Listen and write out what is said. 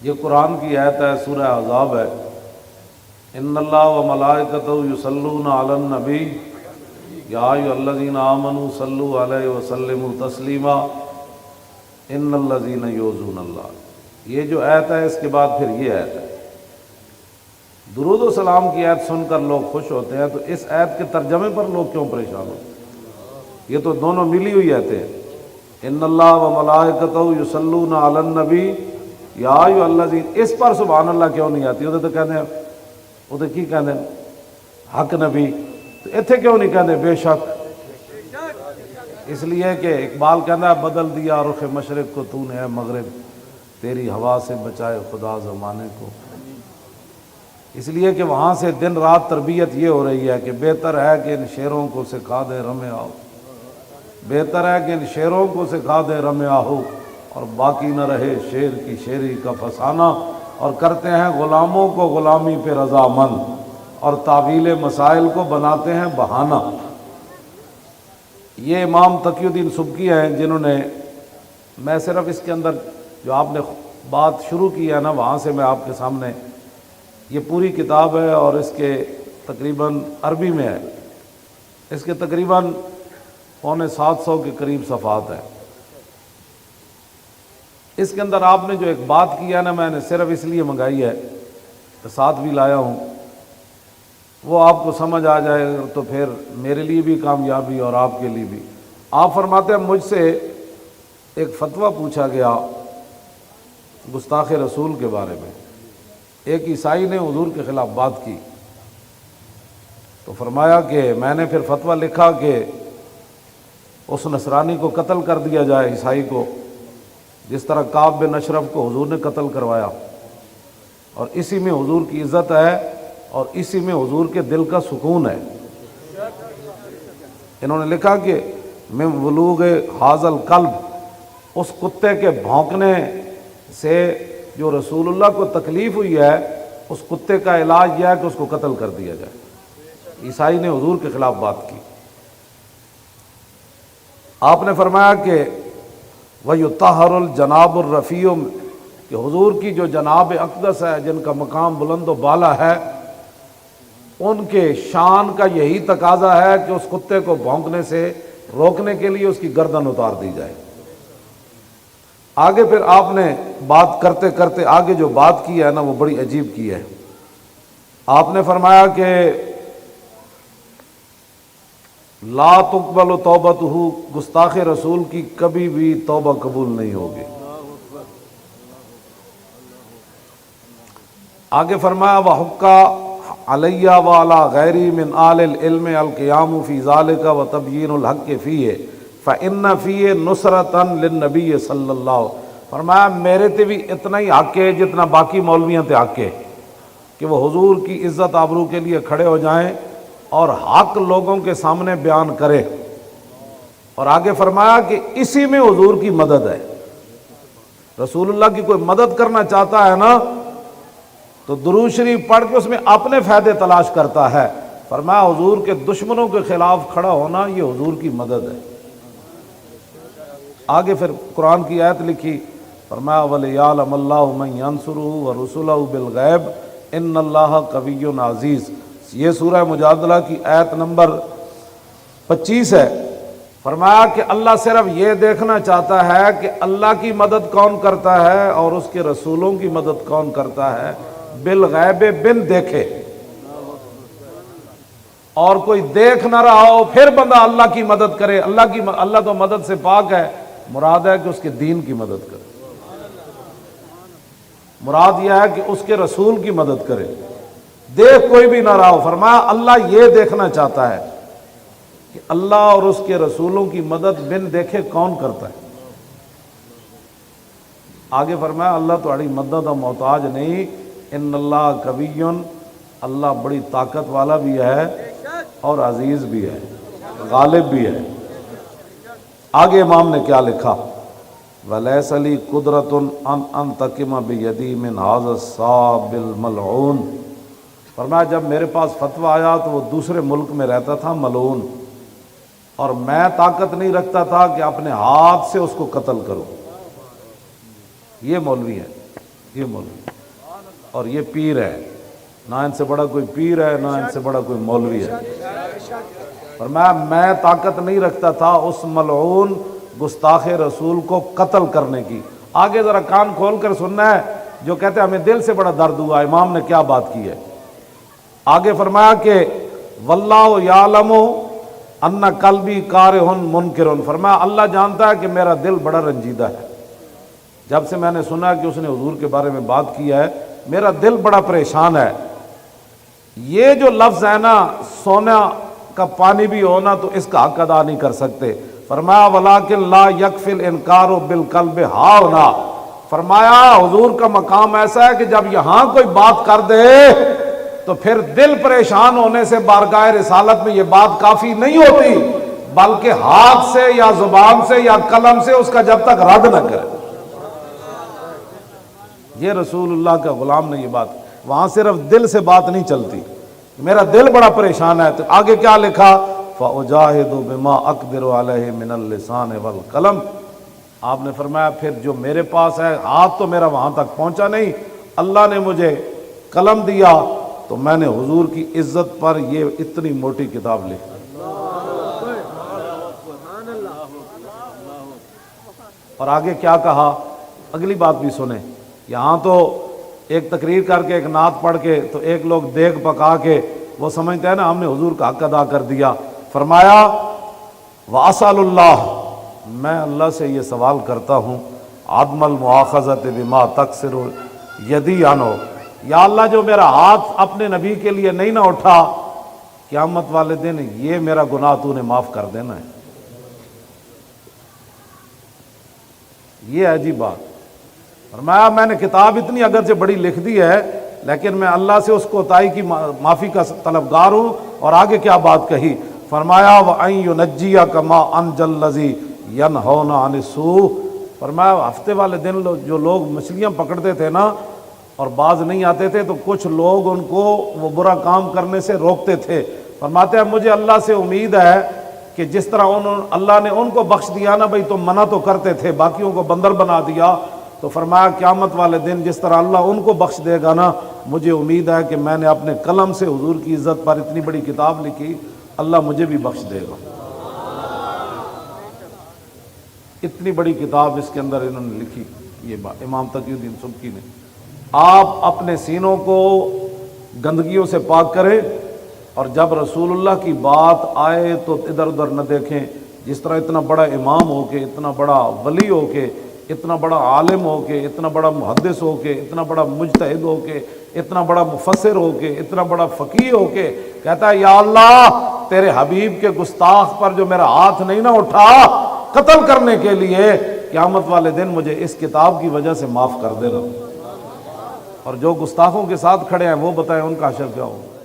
یہ قرآن کی آیت ہے، سورہ احزاب ہے۔ ان اللہ و ملائکتہ یصلون علی النبی یا ایھا الذین آمنوا صلوا علیہ وسلموا تسلیما ان الذین یؤذون اللہ۔ یہ جو آیت ہے اس کے بعد پھر یہ آیت ہے۔ درود و سلام کی آیت سن کر لوگ خوش ہوتے ہیں، تو اس آیت کے ترجمے پر لوگ کیوں پریشان ہوتے ہیں؟ یہ تو دونوں ملی ہوئی آیتیں ہیں۔ ان اللہ و ملائکتہ یصلون علی النبی یا ایھا الذین، اس پر سبحان اللہ کیوں نہیں آتی؟ وہ تو کہتے ہیں، وہ تو کی کہتے ہیں حق نبی، تو اتنے کیوں نہیں کہتے بے شک؟ اس لیے کہ اقبال کہنا ہے بدل دیا رخ مشرق کو تو نے اے مغرب، تیری ہوا سے بچائے خدا زمانے کو۔ اس لیے کہ وہاں سے دن رات تربیت یہ ہو رہی ہے کہ بہتر ہے کہ ان شیروں کو سکھا دے رمے آؤ، بہتر ہے کہ ان شیروں کو سکھا دے رمے آہو، اور باقی نہ رہے شیر کی شیری کا فسانہ، اور کرتے ہیں غلاموں کو غلامی پہ رضامند، اور تعویل مسائل کو بناتے ہیں بہانہ۔ یہ امام تقی الدین سبکی ہیں جنہوں نے، میں صرف اس کے اندر جو آپ نے بات شروع کی ہے نا وہاں سے میں آپ کے سامنے، یہ پوری کتاب ہے اور اس کے تقریباً عربی میں ہے، اس کے تقریباً 750 کے قریب صفحات ہیں۔ اس کے اندر آپ نے جو ایک بات کی ہے نا، میں نے صرف اس لیے منگائی ہے کہ ساتھ بھی لایا ہوں، وہ آپ کو سمجھ آ جائے تو پھر میرے لیے بھی کامیابی اور آپ کے لیے بھی۔ آپ فرماتے ہیں مجھ سے ایک فتویٰ پوچھا گیا گستاخ رسول کے بارے میں، ایک عیسائی نے حضور کے خلاف بات کی، تو فرمایا کہ میں نے پھر فتویٰ لکھا کہ اس نصرانی کو قتل کر دیا جائے، عیسائی کو، جس طرح کعب بن اشرف کو حضور نے قتل کروایا، اور اسی میں حضور کی عزت ہے اور اسی میں حضور کے دل کا سکون ہے۔ انہوں نے لکھا کہ من ولوغ ھذا الکلب، اس کتے کے بھونکنے سے جو رسول اللہ کو تکلیف ہوئی ہے، اس کتے کا علاج یہ ہے کہ اس کو قتل کر دیا جائے۔ عیسائی نے حضور کے خلاف بات کی۔ آپ نے فرمایا کہ وَيُطَہَّرُ الْجَنَابُ الرَّفِيعُ، کہ حضور کی جو جناب اقدس ہے، جن کا مقام بلند و بالا ہے، ان کے شان کا یہی تقاضا ہے کہ اس کتے کو بھونکنے سے روکنے کے لیے اس کی گردن اتار دی جائے۔ آگے پھر آپ نے بات کرتے کرتے آگے جو بات کی ہے نا وہ بڑی عجیب کی ہے۔ آپ نے فرمایا کہ لا تقبل توبتہ، گستاخ رسول کی کبھی بھی توبہ قبول نہیں ہوگی۔ آگے فرمایا وَحُقَّ علیہ وعلی غیری من آل العلم القیام فی ذالک وتبیین الحق فیہ فإن فیہ نصرۃ للنبی صلی اللہ علیہ وسلم۔ فرمایا میرے تے بھی اتنا ہی حق ہے جتنا باقی مولویوں تے حق ہے کہ وہ حضور کی عزت آبرو کے لیے کھڑے ہو جائیں اور حق لوگوں کے سامنے بیان کرے۔ اور آگے فرمایا کہ اسی میں حضور کی مدد ہے۔ رسول اللہ کی کوئی مدد کرنا چاہتا ہے نا تو درود شریف پڑھ کے اس میں اپنے فائدے تلاش کرتا ہے۔ فرمایا حضور کے دشمنوں کے خلاف کھڑا ہونا یہ حضور کی مدد ہے۔ آگے پھر قرآن کی آیت لکھی، فرمایا وَلِيَعْلَمَ اللَّهُ مَن يَنصُرُهُ وَرُسُلَهُ بِالْغَیبِ إِنَّ اللَّهَ قَوِیٌّ عَزِیزٌ۔ یہ سورہ مجادلہ کی آیت نمبر 25 ہے۔ فرمایا کہ اللہ صرف یہ دیکھنا چاہتا ہے کہ اللہ کی مدد کون کرتا ہے اور اس کے رسولوں کی مدد کون کرتا ہے، بالغیب، بن دیکھے۔ اور کوئی دیکھ نہ رہا ہو پھر بندہ اللہ کی مدد کرے، اللہ تو مدد سے پاک ہے، مراد ہے کہ اس کے دین کی مدد کرے، مراد یہ ہے کہ اس کے رسول کی مدد کرے، دیکھ کوئی بھی نہ رہا ہو۔ فرمایا اللہ یہ دیکھنا چاہتا ہے کہ اللہ اور اس کے رسولوں کی مدد بن دیکھے کون کرتا ہے۔ آگے فرمایا اللہ تمہاری مدد کا محتاج نہیں، ان اللہ قوی، اللہ بڑی طاقت والا بھی ہے اور عزیز بھی ہے، غالب بھی ہے۔ آگے امام نے کیا لکھا، وَلَيْسَ لِي قُدْرَةٌ أَنْ أَنْتَقِمَ بِيَدِي مِنْ هَذَا الصَّابِّ الْمَلْعُونِ۔ فرمایا جب میرے پاس فتویٰ آیا تو وہ دوسرے ملک میں رہتا تھا ملعون، اور میں طاقت نہیں رکھتا تھا کہ اپنے ہاتھ سے اس کو قتل کروں۔ یہ مولوی ہے، یہ مولوی اور یہ پیر ہے، نہ ان سے بڑا کوئی پیر ہے نہ ان سے بڑا کوئی مولوی ہے۔ اور میں طاقت نہیں رکھتا تھا اس ملعون گستاخ رسول کو قتل کرنے کی۔ آگے ذرا کان کھول کر سننا ہے، جو کہتے ہیں ہمیں دل سے بڑا درد ہوا امام نے کیا بات کی ہے۔ آگے فرمایا کہ واللہ یعلم ان قلبی کارہ منکر، فرمایا اللہ جانتا ہے کہ میرا دل بڑا رنجیدہ ہے۔ جب سے میں نے سنا کہ اس نے حضور کے بارے میں بات کی ہے میرا دل بڑا پریشان ہے۔ یہ جو لفظ ہے نا، سونا کا پانی بھی ہونا تو اس کا حق ادا نہیں کر سکتے۔ فرمایا ولیکن لا یکفی الانکار بالقلب ہاؤنا، فرمایا حضور کا مقام ایسا ہے کہ جب یہاں کوئی بات کر دے تو پھر دل پریشان ہونے سے بارگاہ رسالت میں یہ بات کافی نہیں ہوتی، بلکہ ہاتھ سے یا زبان سے یا قلم سے اس کا جب تک رد نہ کرے۔ یہ رسول اللہ کا غلام نے یہ بات، وہاں صرف دل سے بات نہیں چلتی، میرا دل بڑا پریشان ہے۔ تو آگے کیا لکھا؟ فَأُجَاهِدُ بِمَا أَقْدِرُ عَلَيْهِ مِنَ اللِّسَانِ وَالْقَلَمِ، آپ نے فرمایا پھر جو میرے پاس ہے، ہاتھ تو میرا وہاں تک پہنچا نہیں، اللہ نے مجھے قلم دیا تو میں نے حضور کی عزت پر یہ اتنی موٹی کتاب لکھی۔ اور آگے کیا کہا، اگلی بات بھی سنیں۔ یہاں تو ایک تقریر کر کے ایک نعت پڑھ کے تو ایک لوگ دیگ پکا کے وہ سمجھتے ہیں نا ہم نے حضور کا حق ادا کر دیا۔ فرمایا وَأَسْأَلُ اللَّهَ، میں اللہ سے یہ سوال کرتا ہوں، عدم المؤاخذۃ بما تقصر یدی عنہ، یا اللہ جو میرا ہاتھ اپنے نبی کے لیے نہیں نہ اٹھا، قیامت والے دن یہ میرا گناہ تو نے معاف کر دینا ہے۔ یہ ہے جی بات۔ فرمایا میں نے کتاب اتنی اگرچہ بڑی لکھ دی ہے لیکن میں اللہ سے اس کوتاہی کی معافی کا طلبگار ہوں۔ اور آگے کیا بات کہی، فرمایا وَأَن يُنَجِّيَكَ مَا أَنجَى الَّذِي يَنْهَوْنَ عَنِ السُّوءِ، فرمایا ہفتے والے دن جو لوگ مچھلیاں پکڑتے تھے نا اور باز نہیں آتے تھے تو کچھ لوگ ان کو وہ برا کام کرنے سے روکتے تھے۔ فرماتے ہیں مجھے اللہ سے امید ہے کہ جس طرح اللہ نے ان کو بخش دیا نا، بھئی تم منع تو کرتے تھے باقیوں کو بندر بنا دیا، تو فرمایا قیامت والے دن جس طرح اللہ ان کو بخش دے گا نا، مجھے امید ہے کہ میں نے اپنے قلم سے حضور کی عزت پر اتنی بڑی کتاب لکھی، اللہ مجھے بھی بخش دے گا۔ اتنی بڑی کتاب اس کے اندر انہوں نے لکھی، یہ بات امام تقی الدین سبکی نے۔ آپ اپنے سینوں کو گندگیوں سے پاک کریں اور جب رسول اللہ کی بات آئے تو ادھر ادھر نہ دیکھیں۔ جس طرح اتنا بڑا امام ہو کے، اتنا بڑا ولی ہو کے، اتنا بڑا عالم ہو کے، اتنا بڑا محدث ہو کے، اتنا بڑا مجتہد ہو کے، اتنا بڑا مفسر ہو کے، اتنا بڑا فقیہ ہو کے کہتا ہے یا اللہ تیرے حبیب کے گستاخ پر جو میرا ہاتھ نہیں نہ اٹھا قتل کرنے کے لیے، قیامت والے دن مجھے اس کتاب کی وجہ سے معاف کر دے رہا۔ اور جو گستاخوں کے ساتھ کھڑے ہیں وہ بتائیں ان کا حشر کیا ہوگا۔